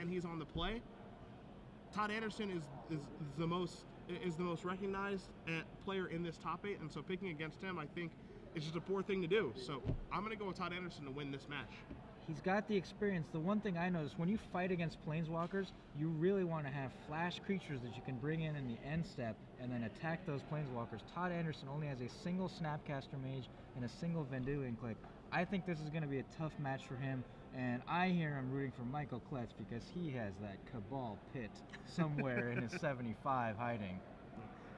and he's on the play, Todd Anderson is the most recognized player in this top 8, and so picking against him, I think, is just a poor thing to do. So I'm going to go with Todd Anderson to win this match. He's got the experience. The one thing I noticed, when you fight against planeswalkers, you really want to have flash creatures that you can bring in the end step and then attack those planeswalkers. Todd Anderson only has a single Snapcaster Mage and a single Vendilion Click. I think this is going to be a tough match for him, and I hear him rooting for Michael Kletz because he has that Cabal Pit somewhere in his 75 hiding.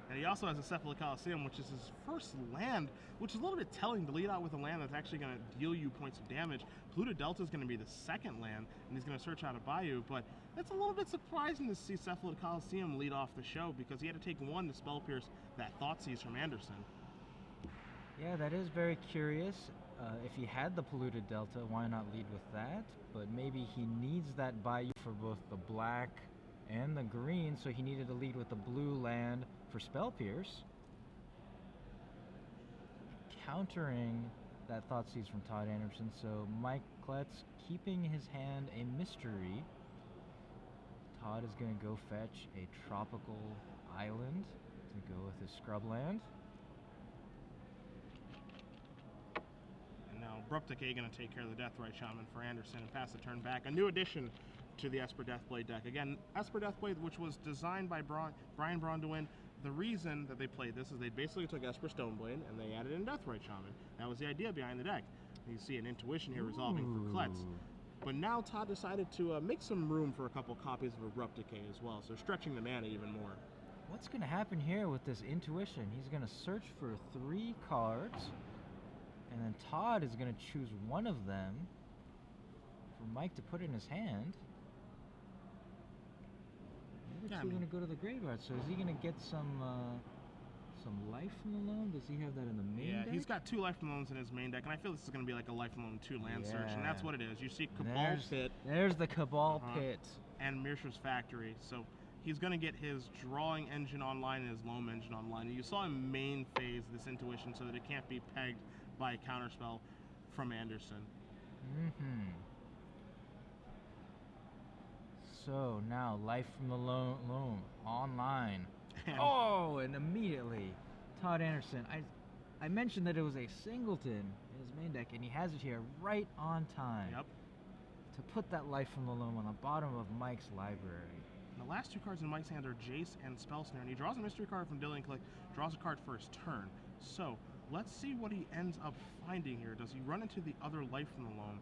And he also has a Cephalid Coliseum, which is his first land, which is a little bit telling to lead out with a land that's actually going to deal you points of damage. Polluted Delta is going to be the second land, and he's going to search out a Bayou, but it's a little bit surprising to see Cephalid Coliseum lead off the show because he had to take one to Spell Pierce that Thoughtseize from Anderson. Yeah, that is very curious. If he had the Polluted Delta, why not lead with that? But maybe he needs that Bayou for both the black and the green, so he needed to lead with the blue land for Spell Pierce, countering that Thoughtseize from Todd Anderson. So Mike Kletz keeping his hand a mystery. Todd is going to go fetch a tropical island to go with his scrubland. And now Abrupt Decay going to take care of the Deathrite Shaman for Anderson and pass the turn back. A new addition to the Esper Deathblade deck. Again, Esper Deathblade, which was designed by Brian Bronduin. The reason that they played this is they basically took Esper Stoneblade and they added in Deathrite Shaman. That was the idea behind the deck. You see an intuition here resolving for Kletz. But now Todd decided to make some room for a couple copies of Abrupt Decay as well, so stretching the mana even more. What's going to happen here with this intuition? He's going to search for 3 cards, and then Todd is going to choose one of them for Mike to put in his hand. The other two are going to go to the graveyard. So is he going to get some life from the loam? Does he have that in the main deck? Yeah, he's got 2 life from loams in his main deck, and I feel this is going to be like a life from loam 2 land search, and that's what it is. You see Cabal Pit. There's the Cabal Pit. And Mishra's Factory. So he's going to get his drawing engine online and his loam engine online. And you saw him main phase this intuition so that it can't be pegged by a counterspell from Anderson. So now life from the loam online. And immediately Todd Anderson. I mentioned that it was a singleton in his main deck, and he has it here right on time. Yep. To put that life from the loam on the bottom of Mike's library. And the last 2 cards in Mike's hand are Jace and Spell Snare, and he draws a mystery card from Vendilion Click, draws a card for his turn. So let's see what he ends up finding here. Does he run into the other life from the loam?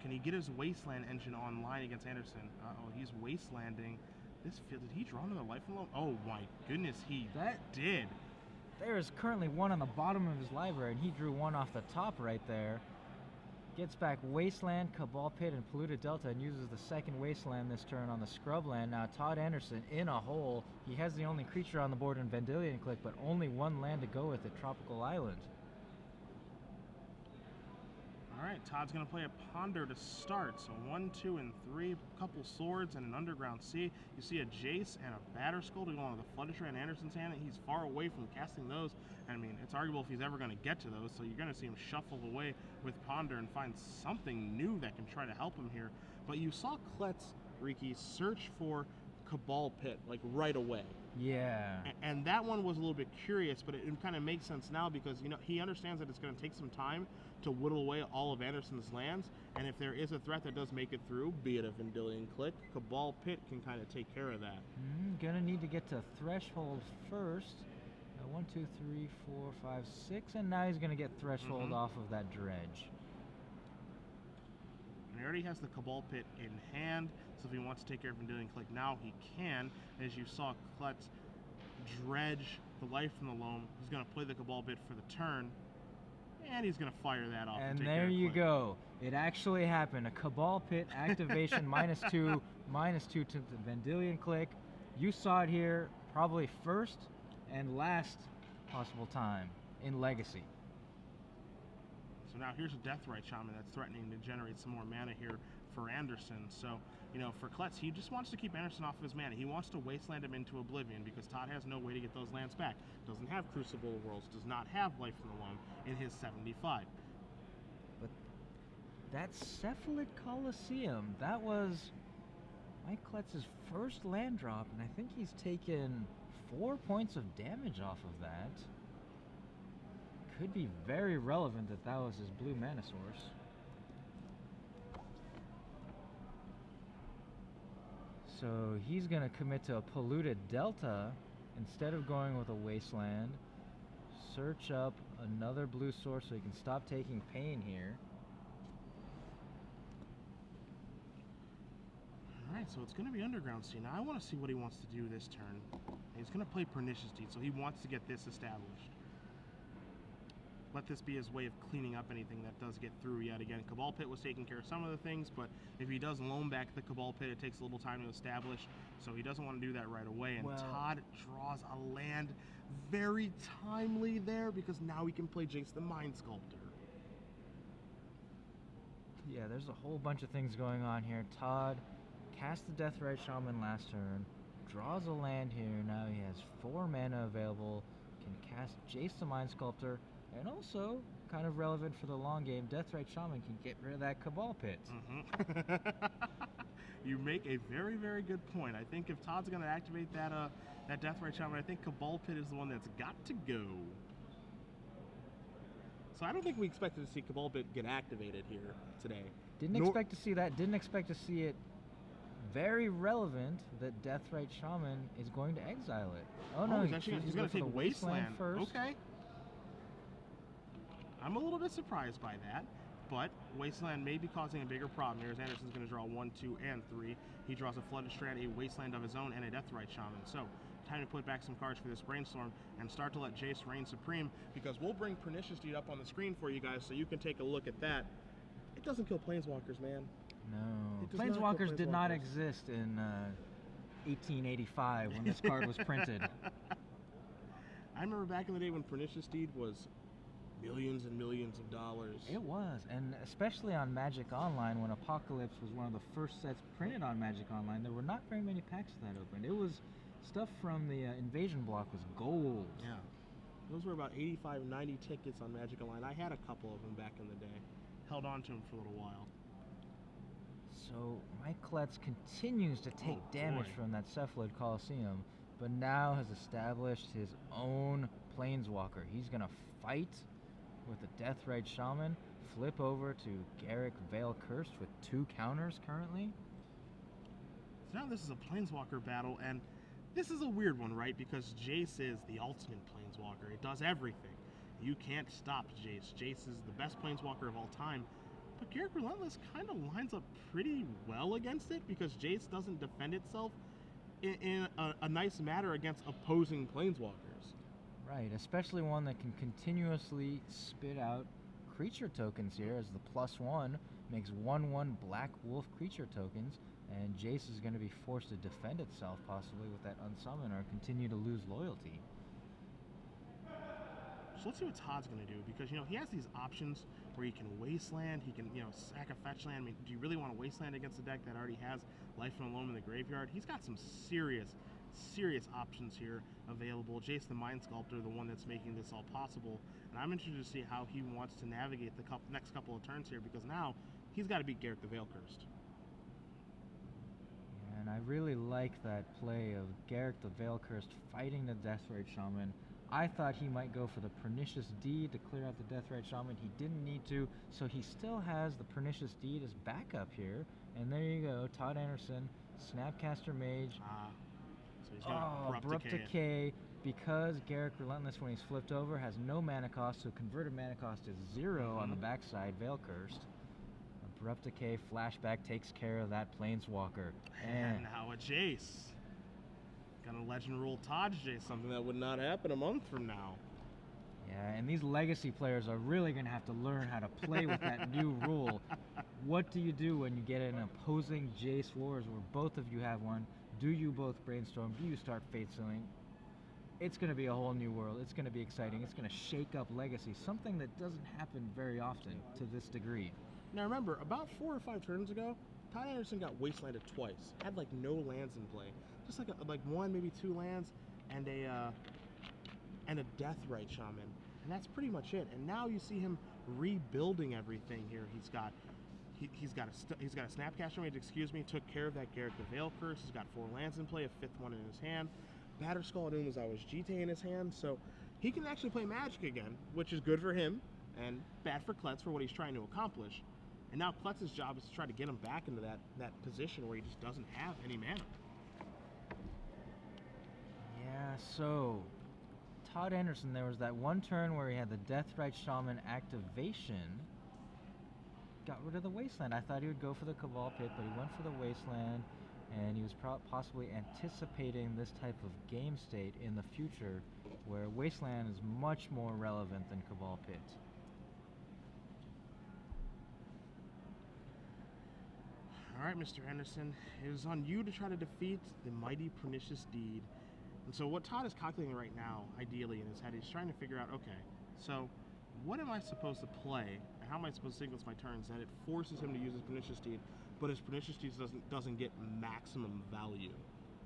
Can he get his Wasteland engine online against Anderson? Uh-oh, he's Wastelanding this field. Did he draw another life from the loam? Oh my goodness, he did. There is currently 1 on the bottom of his library, and he drew 1 off the top right there. Gets back Wasteland, Cabal Pit, and Polluted Delta, and uses the second Wasteland this turn on the Scrubland. Now Todd Anderson in a hole. He has the only creature on the board in Vendilion Click, but only 1 land to go with it, Tropical Island. All right, Todd's going to play a Ponder to start. So 1, 2, and 3, a couple Swords and an Underground Sea. You see a Jace and a Batterskull to go on the Fluttershy in Anderson's hand, and he's far away from casting those. I mean, it's arguable if he's ever going to get to those, so you're going to see him shuffle away with Ponder and find something new that can try to help him here. But you saw Kletz, Riki, search for Cabal Pit, like, right away. Yeah. And that one was a little bit curious, but it kind of makes sense now because, you know, he understands that it's going to take some time to whittle away all of Anderson's lands, and if there is a threat that does make it through, be it a Vendilion Click, Cabal Pit can kind of take care of that. Gonna need to get to Threshold first. 1, 2, 3, 4, 5, 6, and now he's gonna get Threshold off of that Dredge. And he already has the Cabal Pit in hand, so if he wants to take care of Vendilion Click now, he can. As you saw Kletz dredge the life from the loam, he's going to play the Cabal Pit for the turn, and he's going to fire that off. And there you go. It actually happened. A Cabal Pit activation, -2 to the Vendilion Click. You saw it here probably first and last possible time in Legacy. So now here's a Deathrite Shaman that's threatening to generate some more mana here for Anderson. So, you know, for Kletz, he just wants to keep Anderson off of his mana. He wants to Wasteland him into Oblivion because Todd has no way to get those lands back. Doesn't have Crucible of Worlds, does not have Life from the Loam in his 75. But that Cephalid Coliseum, that was... Mike Kletz's first land drop, and I think he's taken 4 points of damage off of that. Could be very relevant that that was his blue mana source. So he's going to commit to a polluted Delta instead of going with a Wasteland. Search up another blue source so he can stop taking pain here. Alright, so it's going to be Underground Sea. Now I want to see what he wants to do this turn. He's going to play Pernicious Deed, so he wants to get this established. Let this be his way of cleaning up anything that does get through yet again. Cabal Pit was taking care of some of the things, but if he does loan back the Cabal Pit, it takes a little time to establish, so he doesn't want to do that right away. And Todd draws a land very timely there, because now he can play Jace the Mind Sculptor. Yeah, there's a whole bunch of things going on here. Todd cast the Deathrite Shaman last turn, draws a land here. Now he has 4 mana available, can cast Jace the Mind Sculptor, and also, kind of relevant for the long game, Deathrite Shaman can get rid of that Cabal Pit. You make a very, very good point. I think if Todd's going to activate that Deathrite Shaman, I think Cabal Pit is the one that's got to go. So I don't think we expected to see Cabal Pit get activated here today. Didn't expect to see that. Didn't expect to see it. Very relevant that Deathrite Shaman is going to exile it. Oh no, he's going to take Wasteland first. Okay. I'm a little bit surprised by that, but Wasteland may be causing a bigger problem here, as Anderson's going to draw 1, 2, and 3. He draws a Flooded Strand, a Wasteland of his own, and a Deathrite Shaman. So, time to put back some cards for this Brainstorm and start to let Jace reign supreme, because we'll bring Pernicious Deed up on the screen for you guys so you can take a look at that. It doesn't kill Planeswalkers, man. No. Planeswalkers did not exist in 1885 when this card was printed. I remember back in the day when Pernicious Deed was millions and millions of dollars. It was, and especially on Magic Online, when Apocalypse was one of the first sets printed on Magic Online, there were not very many packs that opened. It was stuff from the Invasion block was gold. Yeah. Those were about 85, 90 tickets on Magic Online. I had a couple of them back in the day. Held on to them for a little while. So Mike Kletz continues to take damage from that Cephalid Coliseum, but now has established his own Planeswalker. He's going to fight with the Deathrite Shaman, flip over to Garruk Veil Cursed with 2 counters currently. So now this is a Planeswalker battle, and this is a weird one, right? Because Jace is the ultimate Planeswalker. It does everything. You can't stop Jace. Jace is the best Planeswalker of all time. But Garruk Relentless kind of lines up pretty well against it, because Jace doesn't defend itself in a nice manner against opposing Planeswalkers. Right, especially one that can continuously spit out creature tokens here, as the +1 makes 1/1 Black Wolf creature tokens, and Jace is going to be forced to defend itself possibly with that unsummon or continue to lose loyalty. So let's see what Todd's going to do, because, he has these options where he can Wasteland, he can, sack a fetch land. I mean, do you really want to Wasteland against a deck that already has Life from Alone in the graveyard? He's got some serious options here available. Jace the Mind Sculptor, the one that's making this all possible, and I'm interested to see how he wants to navigate the next couple of turns here, because now he's got to beat Garruk the Veil Cursed. Yeah, and I really like that play of Garruk the Veil Cursed fighting the Deathrite Shaman. I thought he might go for the Pernicious Deed to clear out the Deathrite Shaman. He didn't need to, so he still has the Pernicious Deed as backup here. And there you go, Todd Anderson, Snapcaster Mage. So he's going to Abrupt Decay. Because Garruk Relentless, when he's flipped over, has no mana cost, so converted mana cost is 0 on the backside, Veil Cursed. Abrupt Decay, Flashback takes care of that Planeswalker. And now a Jace. Gonna legend rule Todd Jace, something that would not happen a month from now. Yeah, and these legacy players are really gonna have to learn how to play with that new rule. What do you do when you get an opposing Jace Wars where both of you have one? Do you both Brainstorm? Do you start Fate Sealing? It's gonna be a whole new world. It's gonna be exciting. It's gonna shake up Legacy, something that doesn't happen very often to this degree. Now remember, about 4 or 5 turns ago, Todd Anderson got Wastelanded twice. Had like no lands in play. Just like 1, maybe 2 lands, and a Deathrite Shaman, and that's pretty much it. And now you see him rebuilding everything here. He's got a Snapcaster Mage, excuse me, took care of that Garrick the Veil Curse. He's got 4 lands in play, a 5th one in his hand. Batterskull and Umezawa's GT in his hand, so he can actually play Magic again, which is good for him and bad for Kletz for what he's trying to accomplish. And now Kletz's job is to try to get him back into that position where he just doesn't have any mana. Yeah, so Todd Anderson, there was that one turn where he had the Deathrite Shaman activation. Got rid of the Wasteland. I thought he would go for the Cabal Pit, but he went for the Wasteland, and he was possibly anticipating this type of game state in the future where Wasteland is much more relevant than Cabal Pit. Alright, Mr. Anderson, it is on you to try to defeat the mighty Pernicious Deed. And so what Todd is calculating right now, ideally in his head, he's trying to figure out, okay, so what am I supposed to play, and how am I supposed to sequence my turns that it forces him to use his Pernicious Deed, but his Pernicious Deed doesn't get maximum value.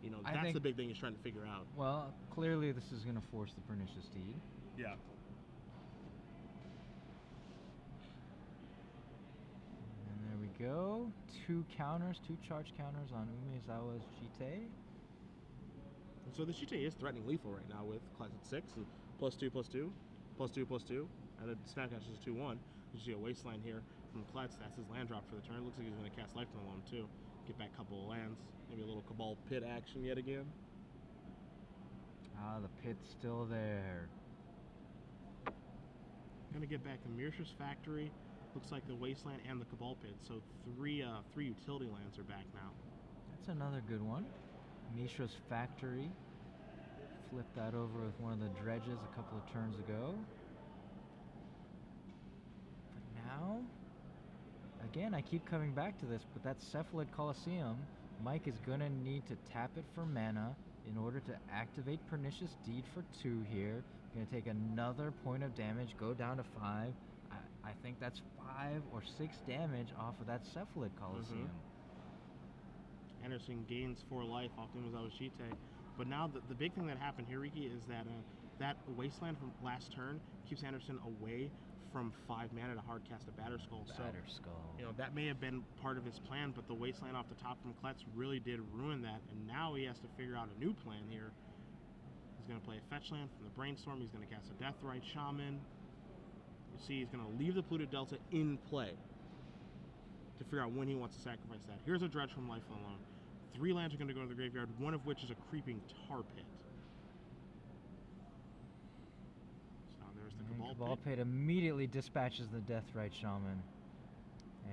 You know, that's the big thing he's trying to figure out. Well, clearly this is going to force the Pernicious Deed. Yeah. Go. 2 counters, 2 charge counters on Umezawa's Jite. So the Jite is threatening lethal right now with Kletz at 6 and +2/+2, +2/+2, and the Snapcaster is 2/1. You see a Wasteland here from Kletz. That's his land drop for the turn. Looks like he's going to cast Lifeline Loam too. Get back a couple of lands. Maybe a little Cabal Pit action yet again. Ah, the pit's still there. Going to get back the Mishra's Factory. Looks like the Wasteland and the Cabal Pit. So three utility lands are back now. That's another good one. Mishra's Factory. Flip that over with one of the dredges a couple of turns ago. But now, again, I keep coming back to this, but that Cephalid Colosseum, Mike is going to need to tap it for mana in order to activate Pernicious Deed for 2 here. Going to take another point of damage, go down to 5. I think that's 5 or 6 damage off of that Cephalid Colosseum. Anderson gains 4 life off Umezawa's Jite. But now the big thing that happened here, Riki, is that that Wasteland from last turn keeps Anderson away from 5 mana to hardcast a Batterskull. Batterskull. So, that may have been part of his plan, but the Wasteland off the top from Kletz really did ruin that, and now he has to figure out a new plan here. He's going to play a fetch land from the Brainstorm. He's going to cast a Deathrite Shaman. You see, he's going to leave the Polluted Delta in play to figure out when he wants to sacrifice that. Here's a Dredge from Lifeline Loam. 3 lands are going to go to the graveyard, one of which is a creeping Tar Pit. So there's the Cabal Pit immediately dispatches the Deathrite Shaman.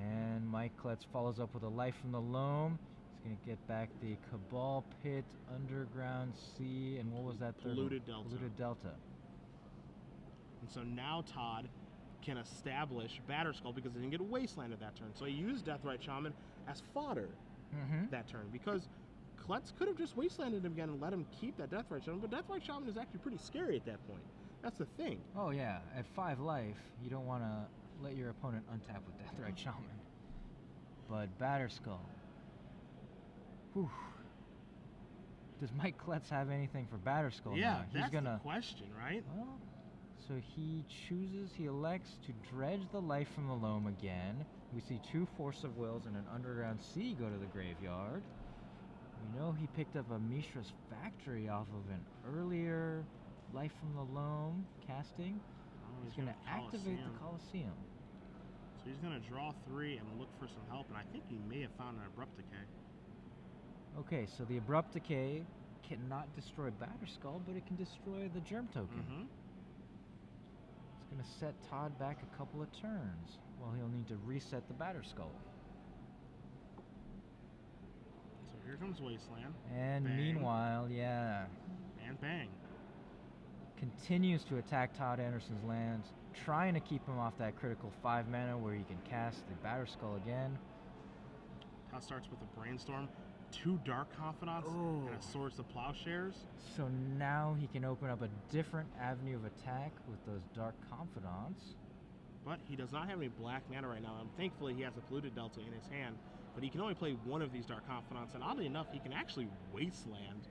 And Mike Kletz follows up with a Life from the Loam. He's going to get back the Cabal Pit, Underground Sea, and what was that third? Polluted Delta. Polluted Delta. And so now Todd can establish Batterskull because he didn't get a Wasteland at that turn. So he used Deathrite Shaman as fodder that turn, because Kletz could have just Wastelanded him again and let him keep that Deathrite Shaman, but Deathrite Shaman is actually pretty scary at that point. That's the thing. Oh yeah, at 5 life, you don't want to let your opponent untap with Deathrite Shaman. But Batterskull. Whew. Does Mike Kletz have anything for Batterskull now? That's the question, right? Well, so he elects to dredge the Life from the Loam again. We see 2 Force of Wills and an Underground Sea go to the graveyard. We know he picked up a Mishra's Factory off of an earlier Life from the Loam casting. He's going to activate the Colosseum. So he's going to draw 3 and look for some help, and I think he may have found an Abrupt Decay. Okay, so the Abrupt Decay cannot destroy Batterskull, but it can destroy the Germ Token. It's going to set Todd back a couple of turns. Well, he'll need to reset the Batterskull. So here comes Wasteland. And bang. Meanwhile, And bang. Continues to attack Todd Anderson's lands, trying to keep him off that critical 5 mana where he can cast the Batterskull again. Todd starts with a Brainstorm, 2 Dark Confidants, and a Swords to Plowshares. So now he can open up a different avenue of attack with those Dark Confidants. But he does not have any black mana right now, and thankfully he has a Polluted Delta in his hand. But he can only play one of these Dark Confidants, and oddly enough, he can actually Wasteland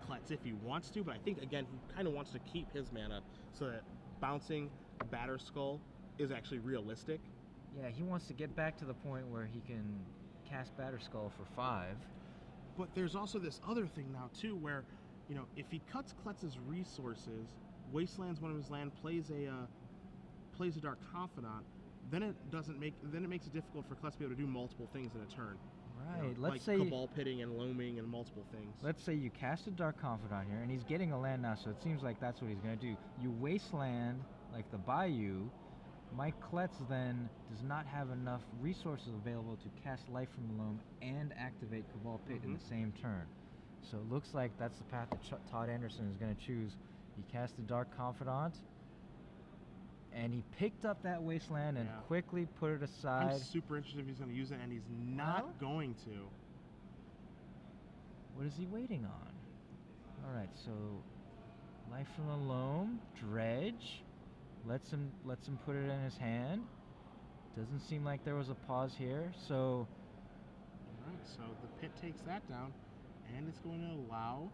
Kletz if he wants to, but I think, again, he kind of wants to keep his mana so that bouncing Batterskull is actually realistic. Yeah, he wants to get back to the point where he can cast Batterskull for 5. But there's also this other thing now too, where, you know, if he cuts Kletz's resources, wastelands one of his land, plays a Dark Confidant, then it makes it difficult for Kletz to be able to do multiple things in a turn. Right. You know, Let's like say Cabal Pitting and Loaming and multiple things. Let's say you cast a Dark Confidant here, and he's getting a land now, so it seems like that's what he's going to do. You wasteland, like the Bayou. Mike Kletz then does not have enough resources available to cast Life from the Loam and activate Cabal Pit in the same turn. So it looks like that's the path that Todd Anderson is going to choose. He cast the Dark Confidant, and he picked up that wasteland and quickly put it aside. I'm super interested if he's going to use it, and he's not going to. What is he waiting on? All right, so Life from the Loam, Dredge, lets him put it in his hand. Doesn't seem like there was a pause here, so. All right, so the pit takes that down, and it's going to allow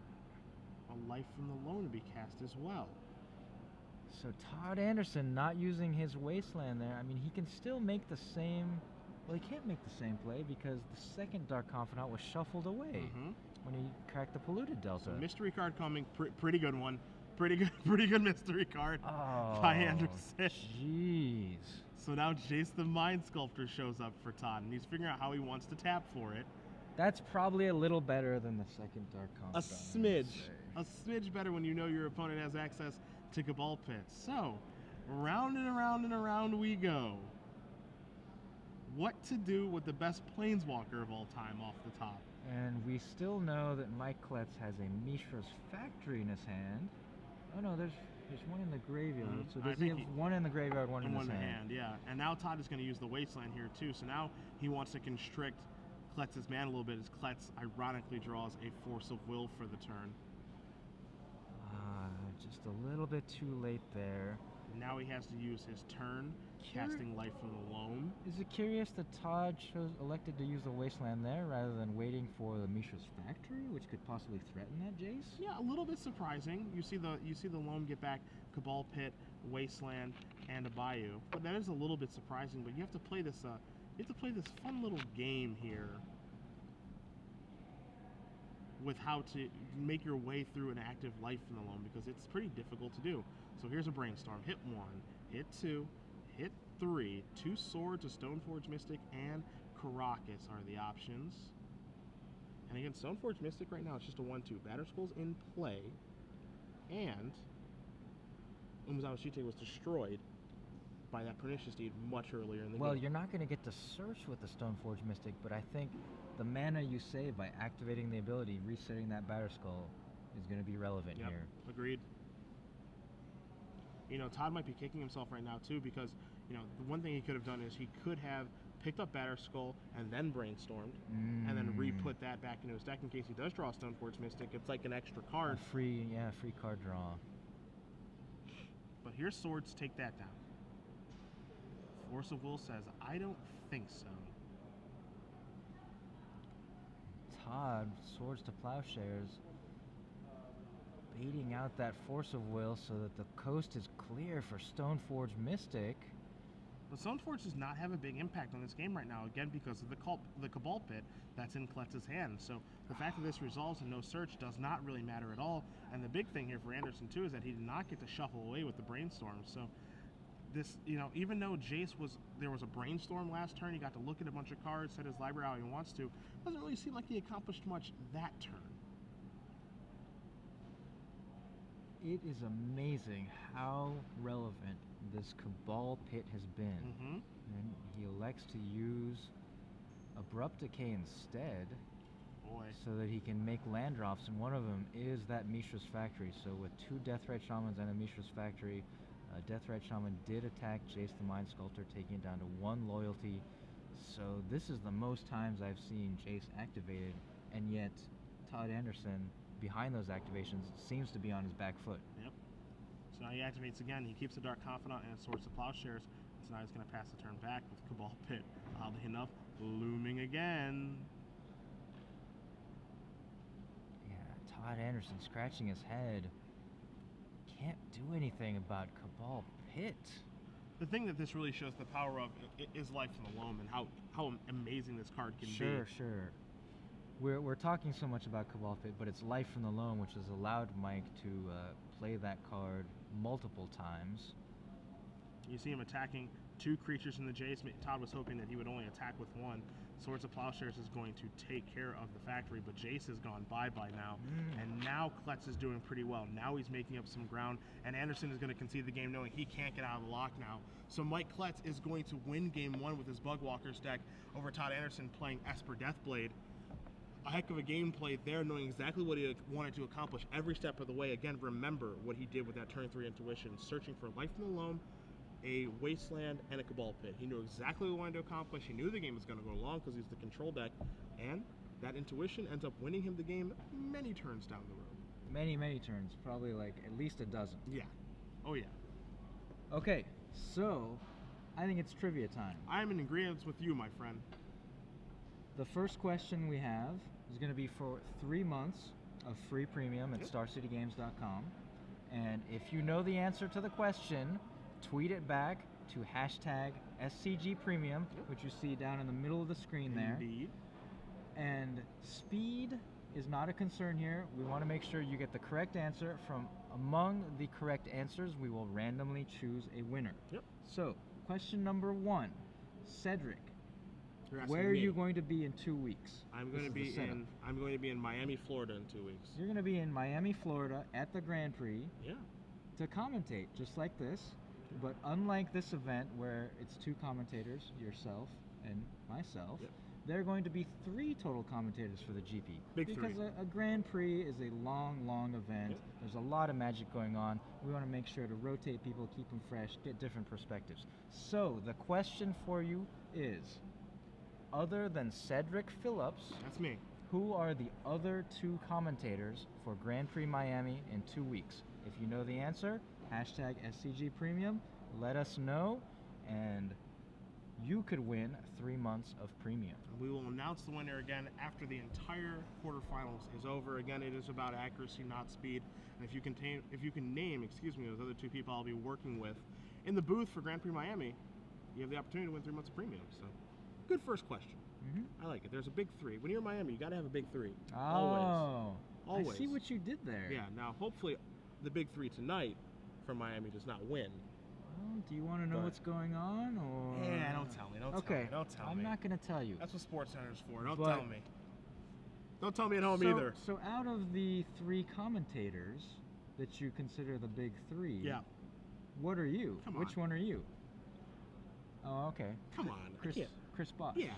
a Life from the Loam to be cast as well. So Todd Anderson not using his wasteland there. I mean, he can still make the same. Well, he can't make the same play because the second Dark Confidant was shuffled away when he cracked the Polluted Delta. So mystery card coming, pretty good one. Pretty good mystery card by Anderson. Jeez. So now Jace the Mind Sculptor shows up for Todd, and he's figuring out how he wants to tap for it. That's probably a little better than the second Dark Confidant. A smidge better when you know your opponent has access to Cabal Pit. So, round and around and around we go. What to do with the best Planeswalker of all time off the top? And we still know that Mike Kletz has a Mishra's Factory in his hand. Oh no, there's one in the graveyard. So does he have one in the graveyard, one in his hand? Yeah. And now Todd is going to use the Wasteland here too. So now he wants to constrict Kletz's mana a little bit as Kletz ironically draws a Force of Will for the turn. Just a little bit too late there. Now he has to use his turn, casting Life from the Loam. Is it curious that Todd elected to use the Wasteland there rather than waiting for the Mishra's Factory, which could possibly threaten that Jace? Yeah, a little bit surprising. You see the Loam get back Cabal Pit, Wasteland, and a Bayou. But that is a little bit surprising. But you have to play this. You have to play this fun little game here with how to make your way through an active Life from the Loam, because it's pretty difficult to do. So here's a Brainstorm. Hit 1, hit 2, hit 3. 2 Swords, a Stoneforge Mystic, and Caracas are the options. And again, Stoneforge Mystic right now, it's just a 1-2. Batterskull's in play, and Umezawa Shite was destroyed by that Pernicious Deed much earlier in the game. Well, you're not going to get to search with the Stoneforge Mystic, but I think the mana you save by activating the ability, resetting that Batterskull, is going to be relevant here. Agreed. You know, Todd might be kicking himself right now too, because, you know, the one thing he could have done is he could have picked up Batterskull and then Brainstormed, and then re-put that back into his deck in case he does draw a Stoneforge Mystic. It's like an extra card. A free card draw. But here's Swords, take that down. Force of Will says, I don't think so. Todd, Swords to Plowshares, baiting out that Force of Will so that the coast is clear for Stoneforge Mystic. But Stoneforge does not have a big impact on this game right now, again, because of the Cabal Pit that's in Kletz's hand. So the fact that this resolves and no search does not really matter at all. And the big thing here for Anderson, too, is that he did not get to shuffle away with the Brainstorm. So this, you know, even though there was a Brainstorm last turn, he got to look at a bunch of cards, set his library how he wants to, doesn't really seem like he accomplished much that turn. It is amazing how relevant this Cabal Pit has been. And he elects to use Abrupt Decay instead, so that he can make land drops, and one of them is that Mishra's Factory. So with 2 Deathrite Shamans and a Mishra's Factory, Deathrite Shaman did attack Jace the Mind Sculptor, taking it down to 1 loyalty. So this is the most times I've seen Jace activated, and yet Todd Anderson, behind those activations, seems to be on his back foot. Yep. So now he activates again. He keeps the Dark Confidant and Swords to Plowshares. So now he's going to pass the turn back with Cabal Pit, oddly enough, looming again. Yeah, Todd Anderson scratching his head. Can't do anything about Cabal Pit. The thing that this really shows the power of is Life in the Loam and how amazing this card can be. Sure. We're talking so much about Cabal Pit, but it's Life from the Loam, which has allowed Mike to play that card multiple times. You see him attacking 2 creatures in the Jace. Todd was hoping that he would only attack with 1. Swords of Plowshares is going to take care of the factory, but Jace has gone bye-bye now. And now Kletz is doing pretty well. Now he's making up some ground, and Anderson is going to concede the game knowing he can't get out of the lock now. So Mike Kletz is going to win game 1 with his Bugwalkers deck over Todd Anderson playing Esper Deathblade. A heck of a game played there, knowing exactly what he wanted to accomplish every step of the way. Again, remember what he did with that turn 3 intuition, searching for Life in the Loam, a Wasteland, and a Cabal Pit. He knew exactly what he wanted to accomplish. He knew the game was going to go long because he's the control deck, and that intuition ends up winning him the game many turns down the road. Many turns, probably like at least a dozen. Yeah. Oh yeah. Okay, so I think it's trivia time. I'm in agreement with you, my friend. The first question we have is going to be for 3 months of free premium at StarCityGames.com. And if you know the answer to the question, tweet it back to hashtag SCGPremium, which you see down in the middle of the screen there. Indeed. And speed is not a concern here. We want to make sure you get the correct answer. From among the correct answers, we will randomly choose a winner. Yep. So, question number 1. Cedric, You're asking where are me. you going to be in 2 weeks? I'm going to be in Miami, Florida in 2 weeks. You're going to be in Miami, Florida at the Grand Prix Yeah. to commentate, just like this. But unlike this event where it's 2 commentators, yourself and myself, there are going to be 3 total commentators for the GP. Because a Grand Prix is a long event. There's a lot of magic going on. We want to make sure to rotate people, keep them fresh, get different perspectives. So the question for you is, other than Cedric Phillips, That's me. who are the other 2 commentators for Grand Prix Miami in 2 weeks? If you know the answer, hashtag SCG Premium, let us know, and you could win 3 months of premium. We will announce the winner again after the entire quarterfinals is over. Again, it is about accuracy, not speed. And if you can name, those other 2 people I'll be working with in the booth for Grand Prix Miami, you have the opportunity to win 3 months of premium. So, good first question. I like it. There's a big 3. When you're in Miami, you got to have a big 3. Oh, Always. I see what you did there. Yeah. Now, hopefully, the big 3 tonight from Miami does not win. Well, do you want to know what's going on, or? Yeah, don't tell me. Don't tell me. Don't tell me. I'm not going to tell you. That's what Sports Center's for. Don't tell me. Don't tell me at home either. So out of the 3 commentators that you consider the big 3, what are you? Come on. Which one are you? Oh, okay. Come on. Chris Bosch. Yeah.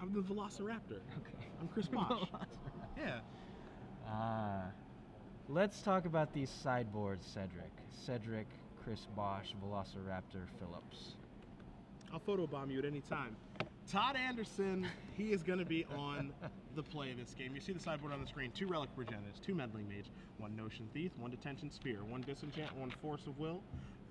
I'm the Velociraptor. Okay. I'm Chris Bosch. Yeah. Let's talk about these sideboards, Cedric. Cedric, Chris Bosch, Velociraptor, Phillips. I'll photobomb you at any time. Todd Anderson, he is going to be on the play of this game. You see the sideboard on the screen. 2 Relic Progenitus, 2 Meddling Mage, 1 Notion Thief, 1 Detention Spear, 1 Disenchant, 1 Force of Will,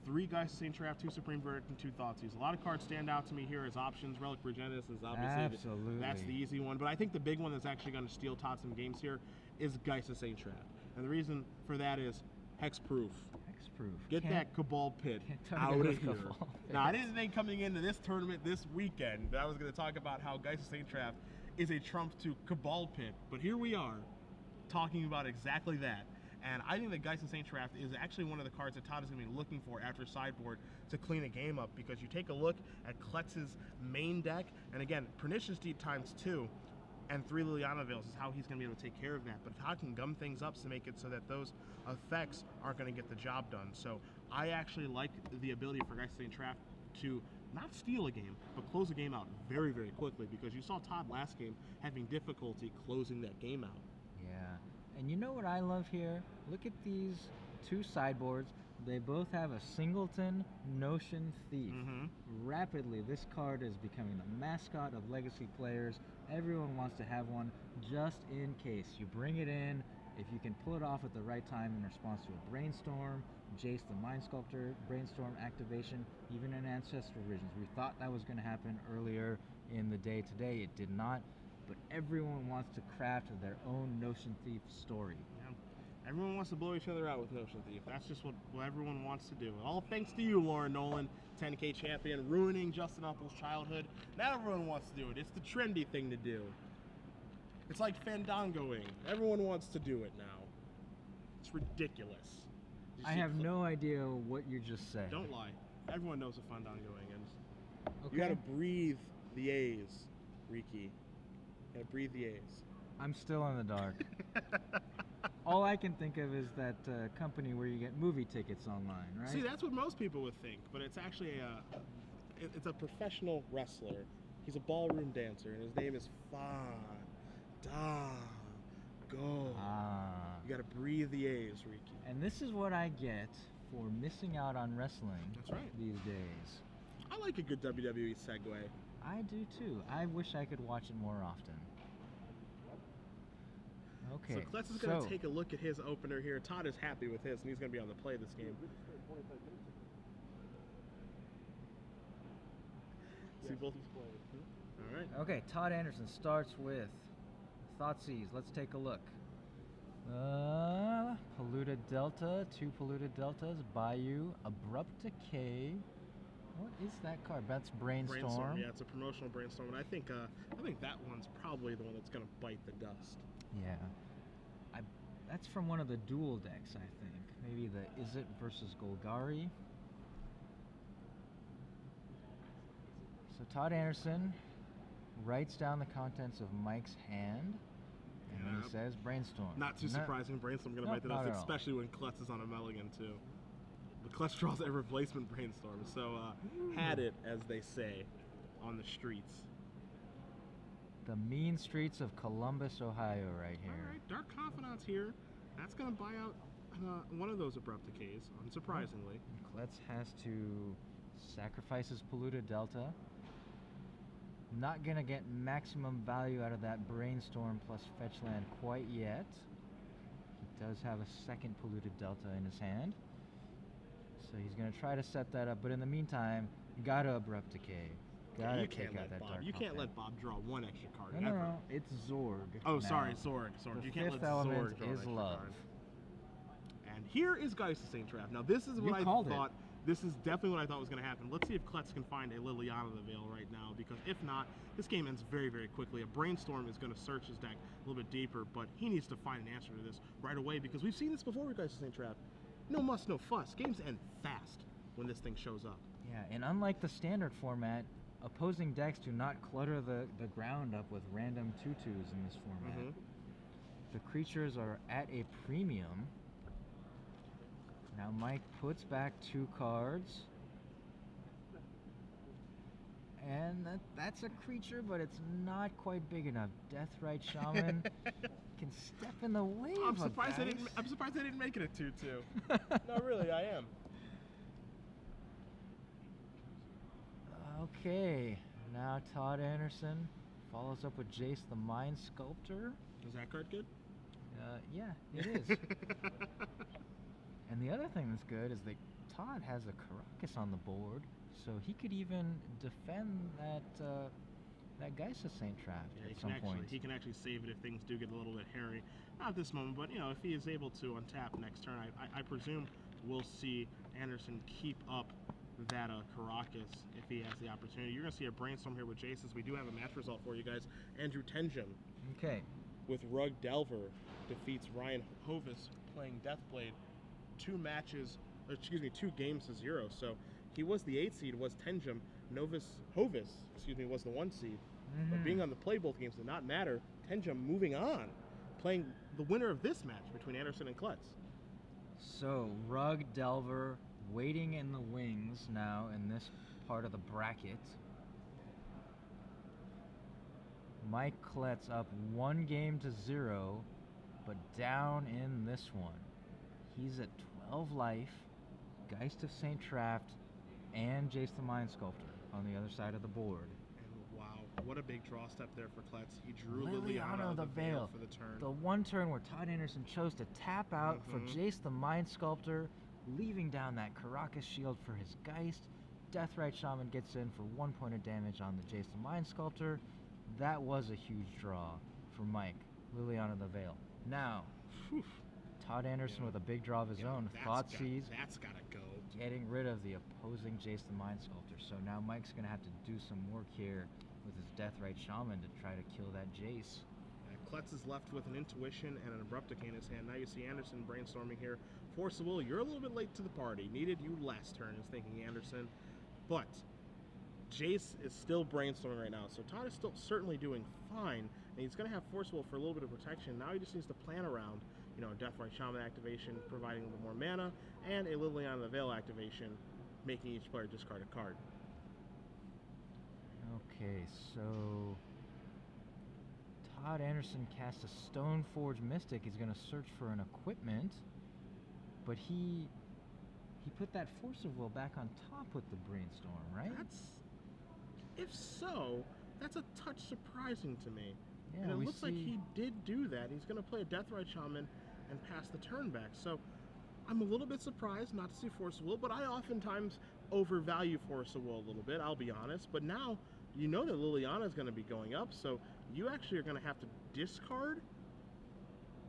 3 Geist Saint Trap, 2 Supreme Verdict, and 2 Thoughtseize. A lot of cards stand out to me here as options. Relic Progenitus is obviously that's the easy one. But I think the big one that's actually going to steal Todd some games here is Geist Saint Trap. And the reason for that is Hexproof. Get that Cabal Pit out of here. Now, I didn't think coming into this tournament this weekend that I was going to talk about how Geist Saint Trap is a trump to Cabal Pit, but here we are talking about exactly that. And I think that Geist Saint Trap is actually one of the cards that Todd is going to be looking for after sideboard to clean a game up, because you take a look at Kletz's main deck, and again, Pernicious Deed ×2 and 3 Liliana Veils is how he's going to be able to take care of that. But Todd can gum things up to make it so that those effects aren't going to get the job done. So I actually like the ability for Geist Saint Trap to not steal a game, but close a game out very, very quickly, because you saw Todd last game having difficulty closing that game out. Yeah, and you know what I love here? Look at these 2 sideboards. They both have a Singleton Notion Thief. Rapidly, this card is becoming the mascot of Legacy players. Everyone wants to have one just in case. You bring it in, if you can pull it off at the right time in response to a Brainstorm, Jace the Mind Sculptor, Brainstorm activation, even an Ancestral Visions. We thought that was going to happen earlier in the day today. It did not, but everyone wants to craft their own Notion Thief story. Everyone wants to blow each other out with Notion Thief. That's just what everyone wants to do. All thanks to you, Lauren Nolan, 10K champion, ruining Justin Apple's childhood. Now everyone wants to do it. It's the trendy thing to do. It's like fandangoing. Everyone wants to do it now. It's ridiculous. I have no idea what you just said. Don't lie. Everyone knows what fandangoing is. Okay. You gotta breathe the A's, Riki. You gotta breathe the A's. I'm still in the dark. All I can think of is that company where you get movie tickets online, right? See, that's what most people would think, but it's actually it's a professional wrestler. He's a ballroom dancer, and his name is Go. You gotta breathe the A's, Riki. And this is what I get for missing out on wrestling. That's right. These days. I like a good WWE segue. I do too. I wish I could watch it more often. Okay. So Kletz is going to take a look at his opener here. Todd is happy with his, and he's going to be on the play this game. See both? All right. Okay, Todd Anderson starts with Thoughtseize. Let's take a look. Polluted Delta, 2 Polluted Deltas, Bayou, Abrupt Decay. What is that card? That's Brainstorm. Yeah, it's a promotional Brainstorm, and I think that one's probably the one that's going to bite the dust. Yeah. That's from one of the dual decks, I think. Maybe the Izzet versus Golgari. So Todd Anderson writes down the contents of Mike's hand, and then he says Brainstorm. Not too surprising. Brainstorm going to bite the dust, especially when Kletz is on a mulligan, too. But Kletz draws a replacement Brainstorm, so had it, as they say, on the streets. The mean streets of Columbus, Ohio, right here. All right, Dark Confidants here. That's going to buy out one of those Abrupt Decays, unsurprisingly. Kletz has to sacrifice his Polluted Delta. Not going to get maximum value out of that Brainstorm plus Fetch Land quite yet. He does have a second Polluted Delta in his hand. So he's going to try to set that up, but in the meantime, gotta Abrupt Decay. Gotta you take can't out let that Bob. Dark You can't Confidant. let Bob draw one extra card. No, ever. no, it's Zorg. Oh, now. sorry, Zorg. The You can't fifth let element Zorg draw an is extra love. card. And here is Geist of St. Trap. Now, this is what I called thought. This is definitely what I thought was going to happen. Let's see if Kletz can find a Liliana the Veil right now, because if not, this game ends very, very quickly. A Brainstorm is going to search his deck a little bit deeper, but he needs to find an answer to this right away, because we've seen this before with Geist of St. Trap. No muss, no fuss. Games end fast when this thing shows up. Yeah, and unlike the standard format, opposing decks do not clutter the ground up with random tutus in this format. The creatures are at a premium. Now Mike puts back 2 cards. And that's a creature, but it's not quite big enough. Deathrite Shaman can step in the way I'm of surprised a I'm surprised they didn't make it a 2-2. No, really, I am. Okay, now Todd Anderson follows up with Jace the Mind Sculptor. Is that card good? Yeah, it is. And the other thing that's good is that Todd has a Caracas on the board, so he could even defend that Geist of St. Trap at some point. He can actually save it if things do get a little bit hairy. Not at this moment, but you know, if he is able to untap next turn, I presume we'll see Anderson keep up that Caracas if he has the opportunity. You're going to see a Brainstorm here with Jason's. We do have a match result for you guys. Andrew Tenjum Okay. with Rug Delver defeats Ryan Hovis playing Deathblade. 2 games to 0. So he was the 8 seed, was Tenjum. Hovis was the 1 seed. But being on the play both games did not matter. Tenjum moving on, playing the winner of this match between Anderson and Kletz. So Rug Delver waiting in the wings now in this part of the bracket. Mike Kletz up 1 game to 0, but down in this one. He's at 12 life, Geist of St. Trapped, and Jace the Mind Sculptor on the other side of the board. And wow, what a big draw step there for Kletz. He drew Liliana the Veil for the turn. The one turn where Todd Anderson chose to tap out for Jace the Mind Sculptor, leaving down that Caracas shield for his Geist. Deathrite Shaman gets in for 1 point of damage on the Jace the Mind Sculptor. That was a huge draw for Mike. Liliana the Veil. Now, Todd Anderson Yeah. with a big draw of his own. Thoughtseize, That's gotta go. getting rid of the opposing Jace the Mind Sculptor. So now Mike's going to have to do some work here with his Deathrite Shaman to try to kill that Jace. Kletz is left with an Intuition and an Abrupt Decay in his hand. Now you see Anderson brainstorming here. Force of Will, you're a little bit late to the party. Needed you last turn, is thinking Anderson. But Jace is still brainstorming right now, so Todd is still certainly doing fine, and he's going to have Force of Will for a little bit of protection. Now he just needs to plan around, you know, a Deathrite Shaman activation, providing a little more mana, and a Liliana the Veil activation, making each player discard a card. Okay, so Todd Anderson casts a Stoneforge Mystic. He's going to search for an equipment, but he put that Force of Will back on top with the Brainstorm, right? If so, that's a touch surprising to me. Yeah, and it looks like he did do that. He's going to play a Deathrite Shaman and pass the turn back. So I'm a little bit surprised not to see Force of Will, but I oftentimes overvalue Force of Will a little bit, I'll be honest. But now you know that Liliana is going to be going up, so you actually are going to have to discard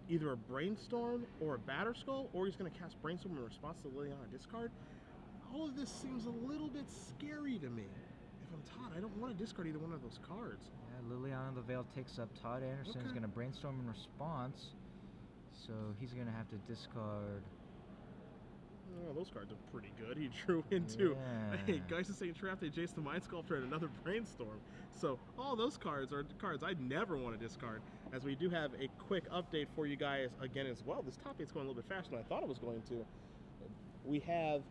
either a Brainstorm or a Batterskull, or he's going to cast Brainstorm in response to Liliana discard. All of this seems a little bit scary to me. If I'm Todd, I don't want to discard either one of those cards. Yeah, Liliana the Veil takes up. Todd Anderson is going to Brainstorm in response, so he's going to have to discard. Oh, those cards are pretty good. He drew into a Geist of St. Trapped, a Jace the Mind Sculptor, and another Brainstorm. So all those cards are cards I'd never want to discard. As we do have a quick update for you guys again as well. This top eight's going a little bit faster than I thought it was going to. We have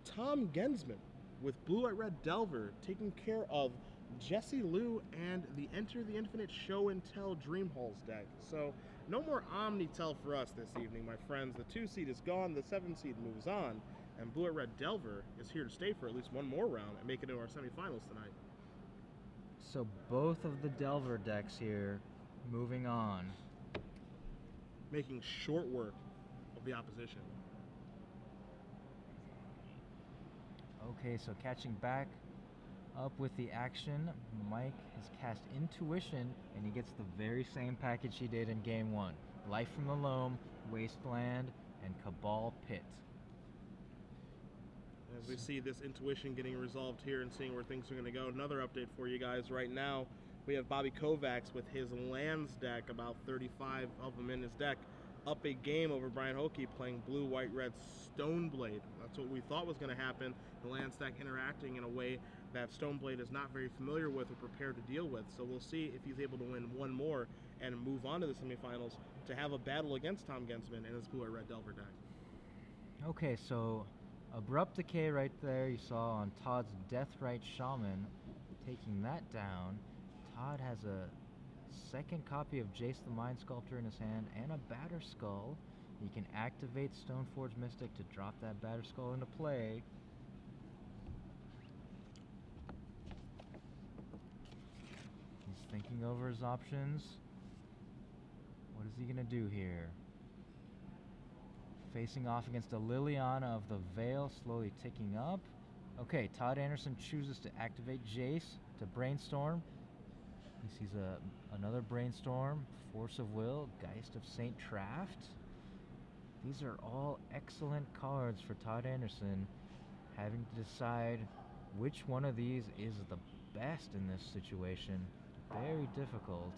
Tom Gensman with Blue-White-Red Delver taking care of Jesse Liu and the Enter the Infinite Show and Tell Dream Halls deck. So no more Omnitel for us this evening, my friends. The 2 seed is gone, the 7 seed moves on, and Blue-Red Delver is here to stay for at least one more round and make it into our semifinals tonight. So both of the Delver decks here moving on. Making short work of the opposition. Okay, so catching back up with the action, Mike has cast Intuition, and he gets the very same package he did in Game 1. Life from the Loam, Wasteland, and Cabal Pit. As we see this Intuition getting resolved here and seeing where things are going to go, another update for you guys right now. We have Bobby Kovacs with his lands deck, about 35 of them in his deck, up a game over Brian Hockey playing Blue-White-Red Stoneblade. That's what we thought was going to happen. The land stack interacting in a way that Stoneblade is not very familiar with or prepared to deal with. So we'll see if he's able to win one more and move on to the semifinals to have a battle against Tom Gensman and his Blue-White-Red Delver deck. Okay, so Abrupt Decay right there you saw on Todd's Deathrite Shaman, taking that down. Todd has a second copy of Jace the Mind Sculptor in his hand and a Batterskull. He can activate Stoneforge Mystic to drop that Batterskull into play. He's thinking over his options. What is he going to do here? Facing off against a Liliana of the Veil, slowly ticking up. Okay, Todd Anderson chooses to activate Jace to Brainstorm. He sees another Brainstorm, Force of Will, Geist of St. Traft. These are all excellent cards for Todd Anderson, having to decide which one of these is the best in this situation. Very difficult.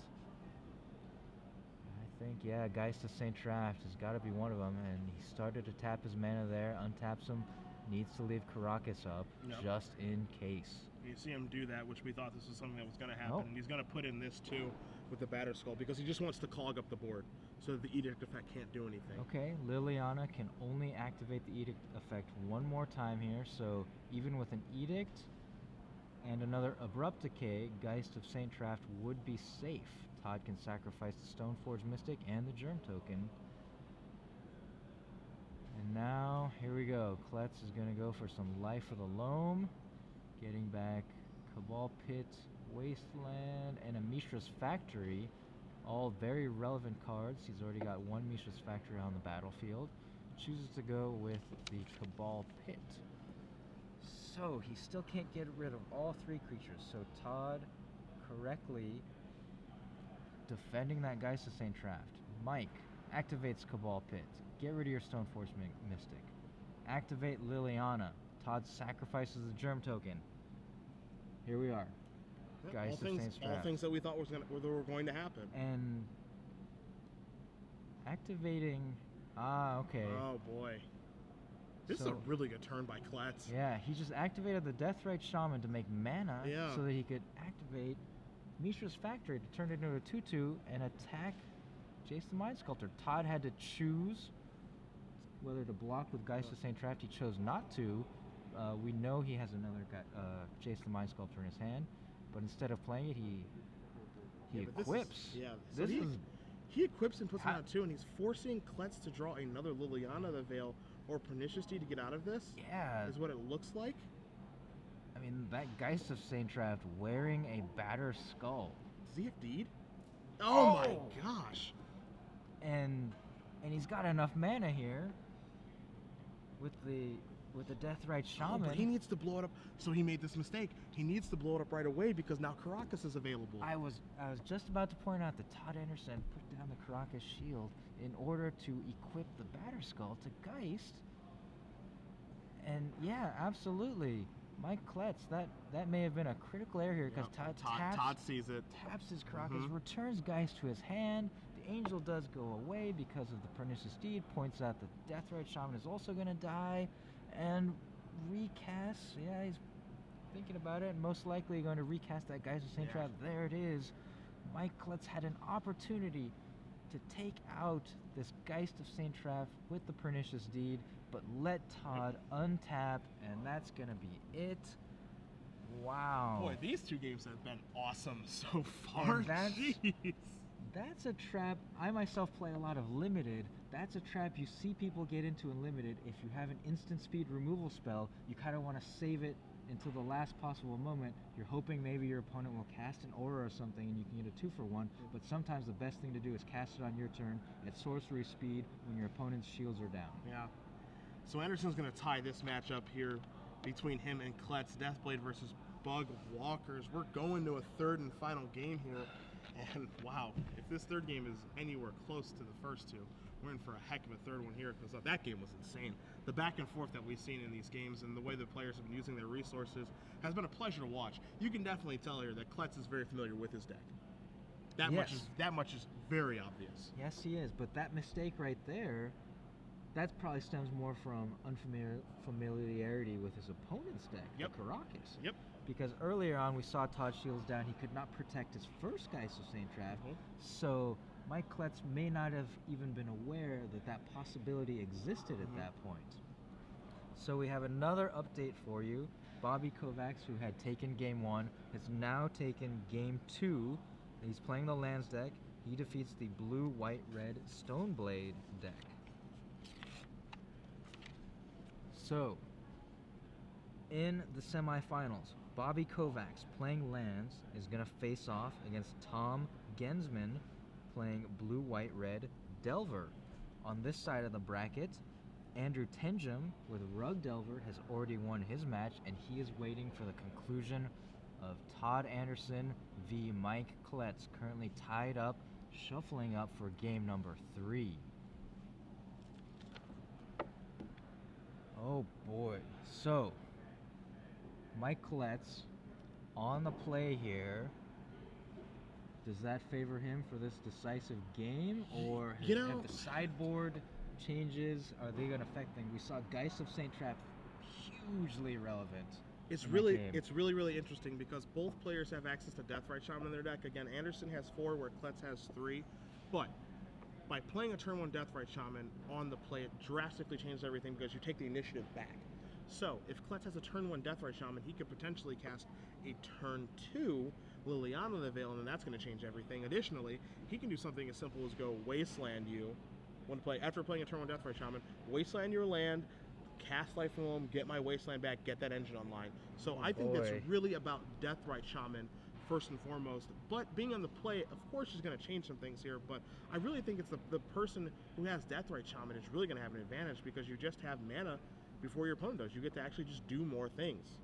I think, yeah, Geist of St. Traft has got to be one of them, and he started to tap his mana there, untaps him, needs to leave Karakas up, just in case. You see him do that, which we thought this was something that was going to happen, and he's going to put in this too with the Batterskull because he just wants to clog up the board so that the Edict effect can't do anything. Okay, Liliana can only activate the Edict effect one more time here, so even with an Edict and another Abrupt Decay, Geist of St. Traft would be safe. Todd can sacrifice the Stoneforge Mystic and the Germ Token. And now, here we go. Kletz is going to go for some Life of the Loam. Getting back Cabal Pit, Wasteland, and a Mishra's Factory. All very relevant cards. He's already got one Mishra's Factory on the battlefield. Chooses to go with the Cabal Pit. So he still can't get rid of all three creatures. So Todd correctly defending that Geist of St. Traft. Mike Activates Cabal Pit. Get rid of your Stoneforge Mystic. Activate Liliana. Todd sacrifices the Germ token. Here we are. Yep, Geist of Saint all Strap. things that we thought were going to happen. And activating. Ah, okay. Oh boy. This is a really good turn by Kletz. Yeah, he just activated the Deathrite Shaman to make mana so that he could activate Mishra's Factory to turn it into a 2/2 and attack Jace the Mind Sculptor. Todd had to choose whether to block with Geist of Saint Traft. He chose not to. We know he has another Jace the Mind Sculptor in his hand, but instead of playing it, he equips. So he equips and puts him out too, and he's forcing Kletz to draw another Liliana the Veil or Pernicious Deed to get out of this. Yeah, is what it looks like. I mean, that Geist of Saint Traft wearing a Batter Skull. Does he have Deed? Oh my gosh! And he's got enough mana here with the Deathrite Shaman. But he needs to blow it up. So he made this mistake. He needs to blow it up right away because now Karakas is available. I was just about to point out that Todd Anderson put down the Karakas shield in order to equip the Batter Skull to Geist. And yeah, absolutely. Mike Kletz, that may have been a critical error here because Todd sees it. Taps his Karakas, returns Geist to his hand. The Angel does go away because of the Pernicious Deed, points out that Deathrite Shaman is also going to die, and recasts. Yeah, he's thinking about it, and most likely going to recast that Geist of Saint Traft. There it is. Mike Kletz had an opportunity to take out this Geist of Saint Traft with the Pernicious Deed, but let Todd untap, and that's going to be it. Wow. Boy, these two games have been awesome so far. That's a trap. I myself play a lot of Limited. That's a trap you see people get into in Limited. If you have an instant speed removal spell, you kind of want to save it until the last possible moment. You're hoping maybe your opponent will cast an aura or something and you can get a 2-for-1, but sometimes the best thing to do is cast it on your turn at sorcery speed when your opponent's shields are down. Yeah. So Anderson's going to tie this matchup here between him and Kletz, Deathblade versus Bug Walkers. We're going to a third and final game here. And wow, if this third game is anywhere close to the first two, we're in for a heck of a third one here because that game was insane. The back and forth that we've seen in these games and the way the players have been using their resources has been a pleasure to watch. You can definitely tell here that Kletz is very familiar with his deck. That much is very obvious. Yes, he is. But that mistake right there, that probably stems more from unfamiliarity with his opponent's deck, the Karakas. Yep. Because earlier on we saw Todd shields down. He could not protect his first Geist of Saint Traft. So Mike Kletz may not have even been aware that that possibility existed at that point. So we have another update for you. Bobby Kovacs, who had taken Game 1, has now taken Game 2. He's playing the lands deck. He defeats the blue, white, red Stoneblade deck. So, in the semifinals, Bobby Kovacs, playing lands, is going to face off against Tom Gensman, playing blue, white, red Delver. On this side of the bracket, Andrew Tenjum with Rug Delver has already won his match, and he is waiting for the conclusion of Todd Anderson v. Mike Kletz, currently tied up, shuffling up for game number 3. Oh boy. So, Mike Kletz on the play here. Does that favor him for this decisive game, or have the sideboard changes, are they going to affect things? We saw Geist of Saint Traft hugely relevant. It's really interesting because both players have access to Deathrite Shaman in their deck. Again, Anderson has 4 where Kletz has 3, but by playing a turn 1 Deathrite Shaman on the play, it drastically changes everything because you take the initiative back. So if Kletz has a turn 1 Deathrite Shaman, he could potentially cast a turn 2 Liliana the Veil, and that's going to change everything. Additionally, he can do something as simple as go Wasteland you. After playing a turn 1 Deathrite Shaman, Wasteland your land, cast Life from Home, get my Wasteland back, get that engine online. So I think that's really about Deathrite Shaman first and foremost. But being on the play, of course, is going to change some things here. But I really think it's the person who has Deathrite Shaman is really going to have an advantage because you just have mana before your opponent does. You get to actually just do more things.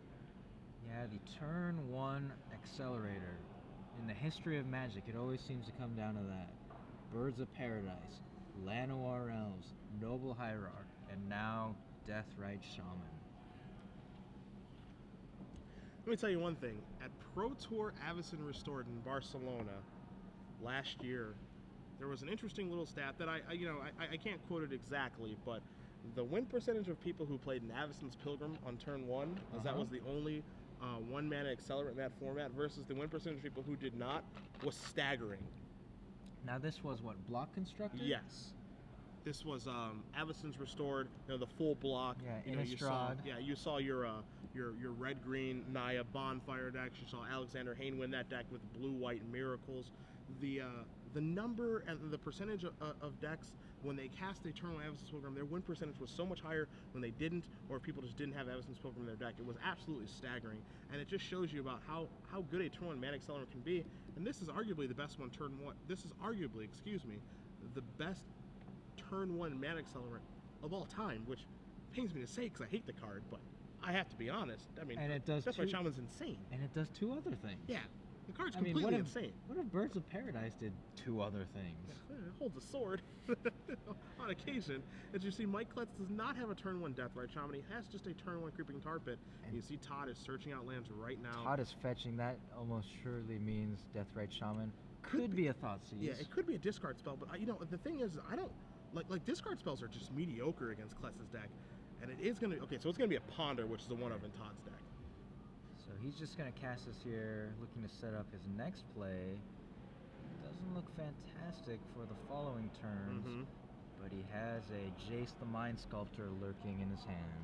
Yeah, the turn 1 accelerator. In the history of Magic, it always seems to come down to that. Birds of Paradise. Land Noble Hierarch, and now Deathrite Shaman. Let me tell you one thing. At Pro Tour Avacyn Restored in Barcelona last year, there was an interesting little stat that I can't quote it exactly, but the win percentage of people who played in Avacyn's Pilgrim on turn 1, as that was the only one mana accelerant in that format, versus the win percentage of people who did not, was staggering. Now this was what, block constructed? Yes. This was Avacyn's Restored, the full block. Yeah, Innistrad. You saw your red-green Naya Bonfire decks. You saw Alexander Hayne win that deck with blue-white Miracles. The number and the percentage of decks when they cast Eternal Avacyn's Pilgrim, their win percentage was so much higher when they didn't, or if people just didn't have Avacyn's Pilgrim in their deck. It was absolutely staggering, and it just shows you about how good a turn 1 mana accelerant can be. And this is arguably the best one turn 1. This is arguably, the best turn 1 mana accelerant of all time, which pains me to say because I hate the card, but I have to be honest. I mean, and it does Deathrite Shaman's insane. And it does 2 other things. Yeah, the card's completely insane. What if Birds of Paradise did 2 other things? Yeah, it holds a sword on occasion. As you see, Mike Kletz does not have a turn 1 Deathrite Shaman. He has just a turn 1 Creeping Tar Pit. And you see Todd is searching out lands right now. Todd is fetching. That almost surely means Deathrite Shaman. Could be a Thoughtseize. Yeah, it could be a discard spell, but the thing is, I don't like discard spells are just mediocre against Kletz's deck, and it is gonna so it's gonna be a Ponder, which is the one of in Todd's deck. So he's just gonna cast this here, looking to set up his next play. Doesn't look fantastic for the following turns, but he has a Jace the Mind Sculptor lurking in his hand.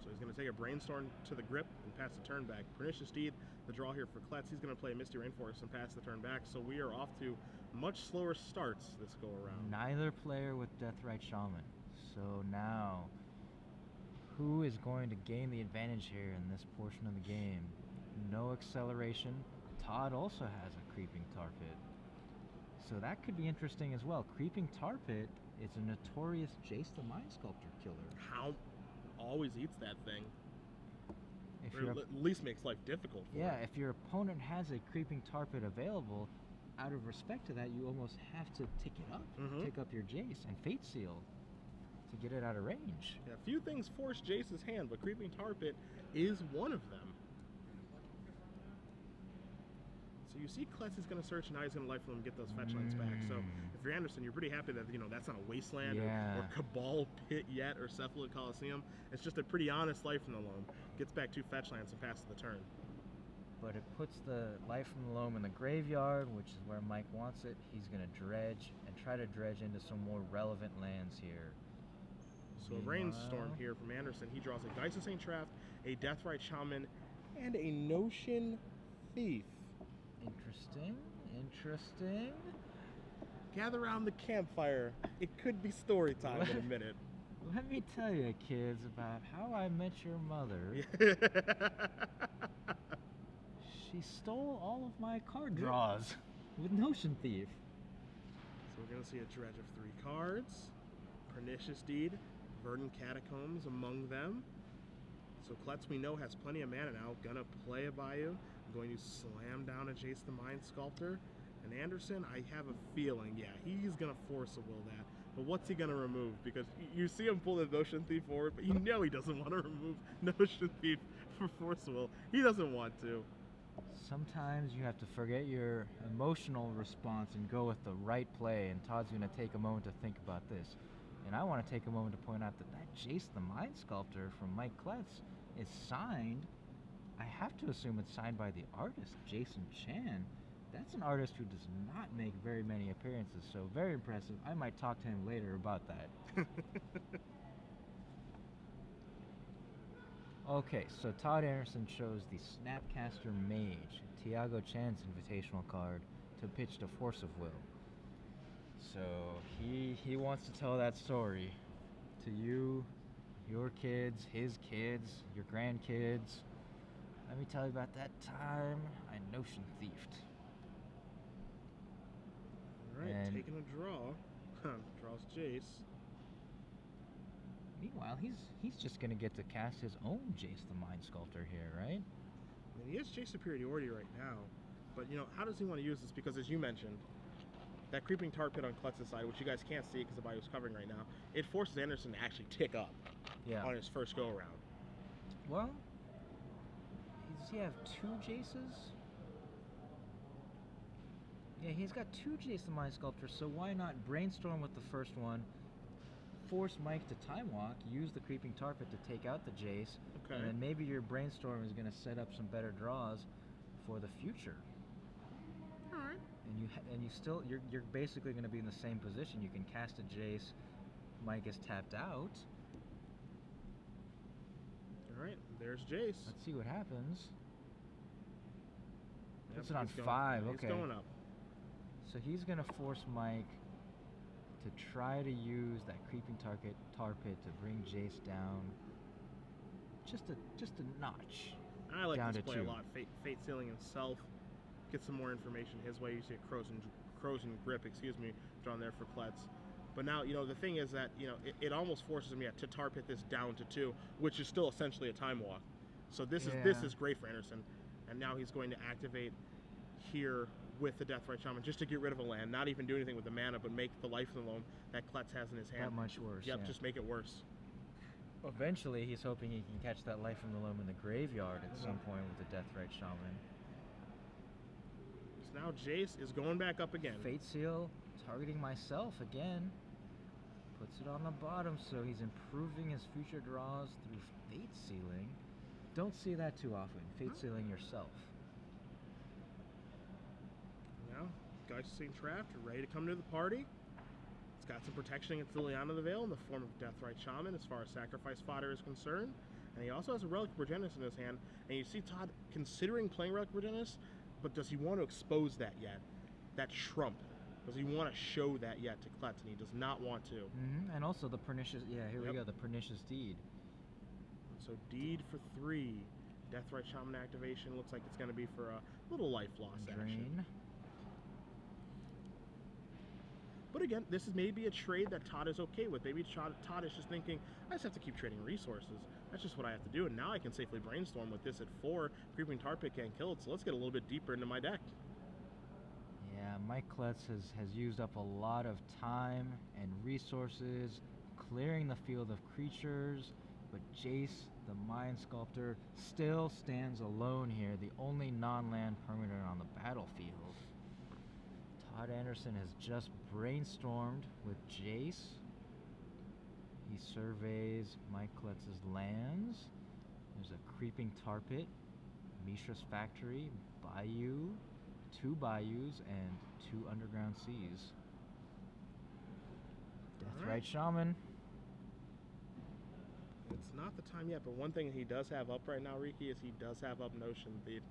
So he's gonna take a Brainstorm to the grip and pass the turn back. Pernicious Deed, the draw here for Kletz. He's gonna play a Misty Rainforest and pass the turn back. So we are off to much slower starts this go around. Neither player with Deathrite Shaman. So now, who is going to gain the advantage here in this portion of the game? No acceleration. Todd also has a Creeping Tar Pit. So that could be interesting as well. Creeping Tar Pit is a notorious Jace the Mind Sculptor killer. How always eats that thing. If or at least makes life difficult for yeah, it. if your opponent has a Creeping Tar Pit available, out of respect to that, you almost have to tick it up. Tick up your Jace and Fate Seal to get it out of range. Yeah, few things force Jace's hand, but Creeping Tar Pit is one of them. So you see Kletz is going to search, and now he's going to life and get those fetch lands back. So if you're Anderson, you're pretty happy that that's not a Wasteland or Cabal Pit yet or Cephalid Coliseum. It's just a pretty honest life from the loam. Gets back 2 fetch lands and passes the turn. But it puts the Life from the Loam in the graveyard, which is where Mike wants it. He's going to dredge and try to dredge into some more relevant lands here. So a Brainstorm here from Anderson. He draws a Geist of St. Traft, a Deathrite Shaman, and a Notion Thief. Interesting. Gather around the campfire. It could be story time in a minute. Let me tell you, kids, about how I met your mother. She stole all of my card draws with Notion Thief. So we're going to see a dredge of 3 cards. Pernicious Deed, Verdant Catacombs among them. So Kletz, we know, has plenty of mana now. Gonna play a Bayou. Going to slam down a Jace the Mind Sculptor. And Anderson, I have a feeling, he's gonna force a will that. But what's he gonna remove? Because you see him pull the Notion Thief forward, but you know he doesn't want to remove Notion Thief for force a will. He doesn't want to. Sometimes you have to forget your emotional response and go with the right play, and Todd's going to take a moment to think about this. And I want to take a moment to point out that Jace the Mind Sculptor from Mike Kletz is signed. I have to assume it's signed by the artist, Jason Chan. That's an artist who does not make very many appearances, so very impressive. I might talk to him later about that. Okay, so Todd Anderson chose the Snapcaster Mage, Tiago Chan's invitational card, to pitch to Force of Will. So he wants to tell that story to you, your kids, his kids, your grandkids. Let me tell you about that time I Notion Thiefed. Alright, taking a draw. Draws Jace. Meanwhile, he's just going to get to cast his own Jace the Mind Sculptor here, right? I mean, he has Jace Superiority right now, but how does he want to use this? Because as you mentioned, that creeping tar pit on Kletz's side, which you guys can't see because the body was covering right now, it forces Anderson to actually tick up on his first go around. Well, does he have 2 Jaces? Yeah, he's got 2 Jace the Mind Sculptor, so why not brainstorm with the first one, force Mike to time walk, use the creeping tar pit to take out the Jace, and then maybe your brainstorm is going to set up some better draws for the future. All right. And you still you're basically going to be in the same position. You can cast a Jace. Mike is tapped out. All right, there's Jace. Let's see what happens. Puts it on He's 5. He's Okay. going up. So he's going to force Mike to try to use that creeping tar pit to bring Jace down just a notch. I like down this to play 2. a lot. Fate Sealing himself. Get some more information his way. You see a Crows and Grip, drawn there for Kletz. But now, the thing is that, it almost forces him to tar pit this down to 2, which is still essentially a time walk. So this is great for Anderson. And now he's going to activate here with the Deathrite Shaman just to get rid of a land, not even do anything with the mana, but make the Life in the Loam that Kletz has in his hand That much worse. Yep, yeah. just make it worse. Eventually, he's hoping he can catch that Life from the Loam in the graveyard at some point with the Deathrite Shaman. So now Jace is going back up again. Fate Seal, targeting myself again. Puts it on the bottom, so he's improving his future draws through Fate Sealing. Don't see that too often, Fate Sealing yourself. Now, Geist-Seeing Trapped, ready to come to the party. It's got some protection against Liliana the Veil in the form of Deathrite Shaman as far as sacrifice fodder is concerned. And he also has a Relic of Progenitus in his hand. And you see Todd considering playing Relic of Progenitus, but does he want to expose that yet? That Trump. Does he want to show that yet to Kletz? And he does not want to. And also the Pernicious, here we go, the Pernicious Deed. So Deed for 3. Deathrite Shaman activation looks like it's going to be for a little life loss action. But again, this is maybe a trade that Todd is okay with. Maybe Todd is just thinking, I just have to keep trading resources. That's just what I have to do. And now I can safely brainstorm with this at 4. Creeping Tar Pit can't kill it, so let's get a little bit deeper into my deck. Yeah, Mike Kletz has used up a lot of time and resources clearing the field of creatures, but Jace, the Mind Sculptor, still stands alone here, the only non-land permanent on the battlefield. Todd Anderson has just brainstormed with Jace. He surveys Mike Kletz's lands. There's a Creeping Tar Pit, Mishra's Factory, Bayou, 2 Bayous, and 2 Underground Seas. Deathrite Shaman. It's not the time yet, but one thing he does have up right now, Riki, is he does have up Notion Thief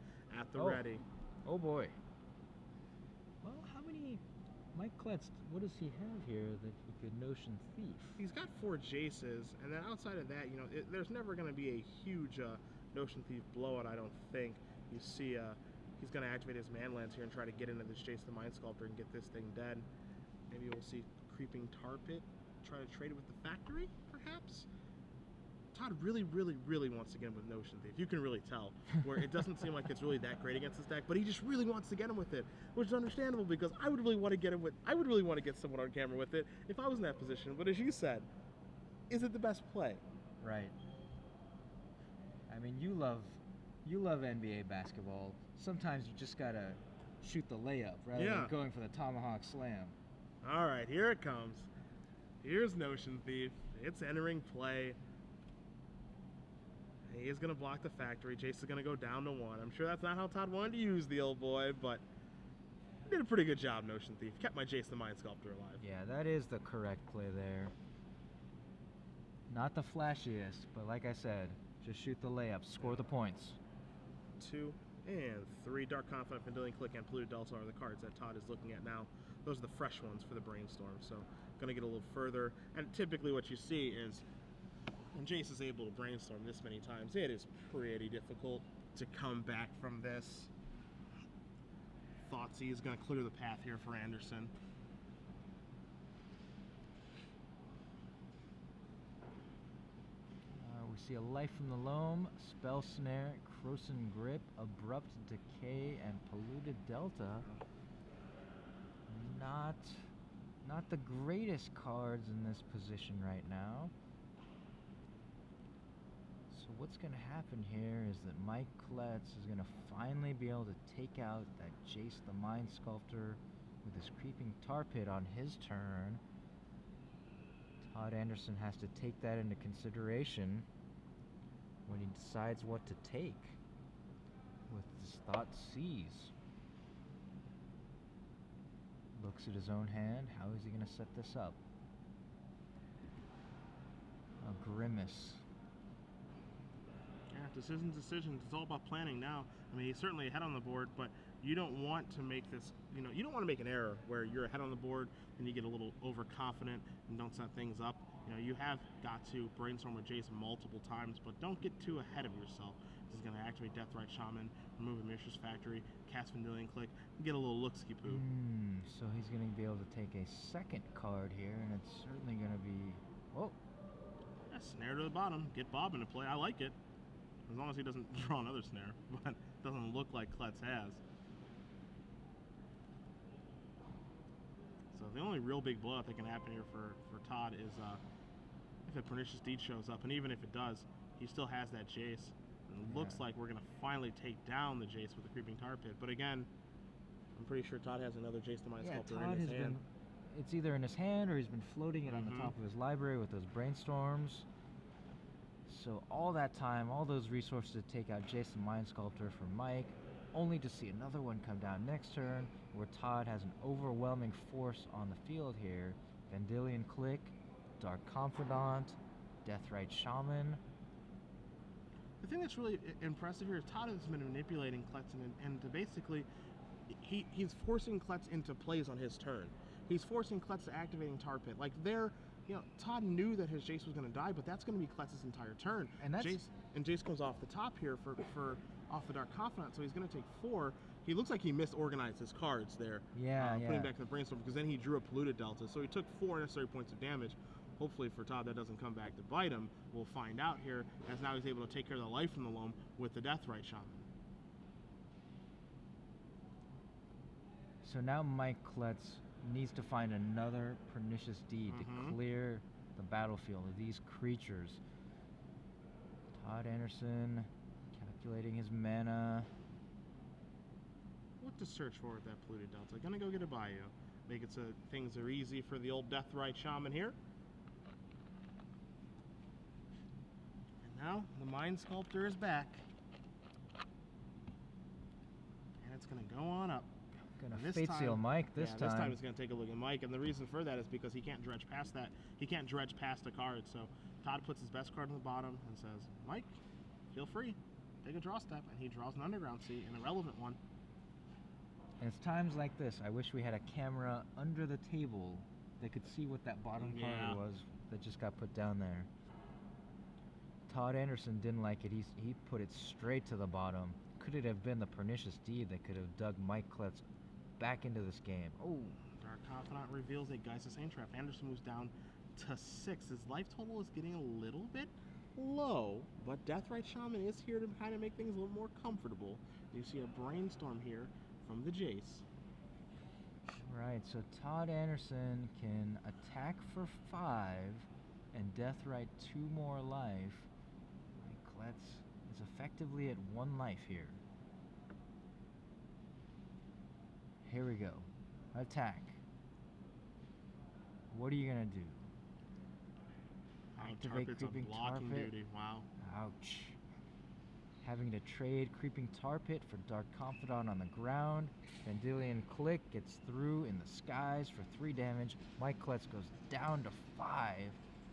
at the ready. Oh boy. Well, how many... Mike Kletz, what does he have here that he could Notion Thief? He's got 4 Jaces, and then outside of that, there's never going to be a huge Notion Thief blowout, I don't think. You see, he's going to activate his Manlands here and try to get into this Jace the Mind Sculptor and get this thing dead. Maybe we'll see Creeping Tar Pit try to trade it with the Factory, perhaps? Todd really, really, really wants to get him with Notion Thief. You can really tell, where it doesn't seem like it's really that great against this deck, but he just really wants to get him with it, which is understandable because I would really want to get him with. I would really want to get someone on camera with it if I was in that position. But as you said, is it the best play? Right. I mean, you love NBA basketball. Sometimes you just gotta shoot the layup rather than going for the tomahawk slam. All right, here it comes. Here's Notion Thief. It's entering play. He is going to block the Factory. Jace is going to go down to 1. I'm sure that's not how Todd wanted to use the old boy, but he did a pretty good job, Notion Thief. Kept my Jace the Mind Sculptor alive. Yeah, that is the correct play there. Not the flashiest, but like I said, just shoot the layup, score the points. 2 and 3. Dark Confidant, Vendilion Click, and Polluted Delta are the cards that Todd is looking at now. Those are the fresh ones for the Brainstorm, so going to get a little further. And typically what you see is when Jace is able to brainstorm this many times, it is pretty difficult to come back from this. Thoughtseize is going to clear the path here for Anderson. We see a Life from the Loam, Spell Snare, Croson Grip, Abrupt Decay, and Polluted Delta. not the greatest cards in this position right now. So what's going to happen here is that Mike Kletz is going to finally be able to take out that Jace the Mind Sculptor with his Creeping Tar Pit on his turn. Todd Anderson has to take that into consideration when he decides what to take with this Thought Seize. Looks at his own hand. How is he going to set this up? A Grimace. Yeah, decisions. It's all about planning now. I mean, he's certainly ahead on the board, but you don't want to make this, you don't want to make an error where you're ahead on the board and you get a little overconfident and don't set things up. You have got to brainstorm with Jace multiple times, but don't get too ahead of yourself. This is going to activate Deathrite Shaman, remove a Mishra's Factory, cast Vendilion Click, and get a little look-ski-poo. So he's going to be able to take a second card here, and it's certainly going to be... Whoa. Yeah, snare to the bottom. Get Bob into play. I like it. As long as he doesn't draw another snare, but it doesn't look like Kletz has. So the only real big blowout that can happen here for Todd is if a Pernicious Deed shows up, and even if it does, he still has that Jace. And it looks like we're going to finally take down the Jace with the Creeping Tar Pit. But again, I'm pretty sure Todd has another Jace the Mind Sculptor in his hand. It's either in his hand or he's been floating it on the top of his library with those Brainstorms. So all that time, all those resources to take out Jace the Mind Sculptor for Mike, only to see another one come down next turn, where Todd has an overwhelming force on the field here. Vendilion Click, Dark Confidant, Deathrite Shaman. The thing that's really impressive here is Todd has been manipulating Kletz and to basically, he's forcing Kletz into plays on his turn. He's forcing Kletz to activating Tar Pit. Like Todd knew that his Jace was going to die, but that's going to be Kletz's entire turn. And Jace comes off the top here for off the Dark Confidant, so he's going to take 4. He looks like he misorganized his cards there. Putting back the Brainstorm, because then he drew a Polluted Delta, so he took 4 necessary points of damage. Hopefully for Todd that doesn't come back to bite him. We'll find out here, as now he's able to take care of the life from the loam with the Deathrite Shaman. So now Mike Kletz needs to find another Pernicious Deed to clear the battlefield of these creatures. Todd Anderson calculating his mana. What to search for with that Polluted Delta? Gonna go get a Bayou. Make it so things are easy for the old Deathrite Shaman here. And now the Mind Sculptor is back. And it's gonna go on up. Gonna Fate Seal Mike this time. This time it's gonna take a look at Mike, and the reason for that is because he can't dredge past that. He can't dredge past a card, so Todd puts his best card on the bottom and says, Mike, feel free, take a draw step, and he draws an Underground Sea, an irrelevant one. And it's times like this, I wish we had a camera under the table that could see what that bottom card was that just got put down there. Todd Anderson didn't like it. He put it straight to the bottom. Could it have been the Pernicious Deed that could have dug Mike Kletz back into this game? Oh, Dark Confidant reveals a Geist Saint Trap. Anderson moves down to 6. His life total is getting a little bit low, but Deathrite Shaman is here to kind of make things a little more comfortable. You see a Brainstorm here from the Jace. Right, so Todd Anderson can attack for 5 and Deathrite 2 more life. Mike Kletz is effectively at 1 life here. Here we go. Attack. What are you gonna do? Activate Creeping Tar Pit. Duty. Wow. Ouch. Having to trade Creeping Tar Pit for Dark Confidant on the ground. Vendilion Click gets through in the skies for 3 damage. Mike Kletz goes down to 5.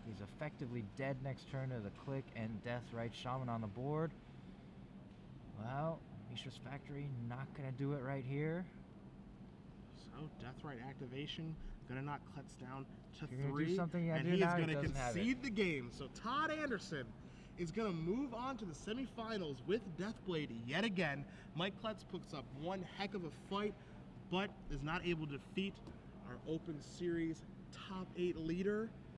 He's effectively dead next turn to the Click and Deathrite Shaman on the board. Well, Mishra's Factory not gonna do it right here. So Deathrite activation, gonna knock Kletz down to 3, and he is gonna concede the game. So Todd Anderson is gonna move on to the semifinals with Deathblade yet again. Mike Kletz puts up one heck of a fight, but is not able to defeat our Open Series top 8 leader.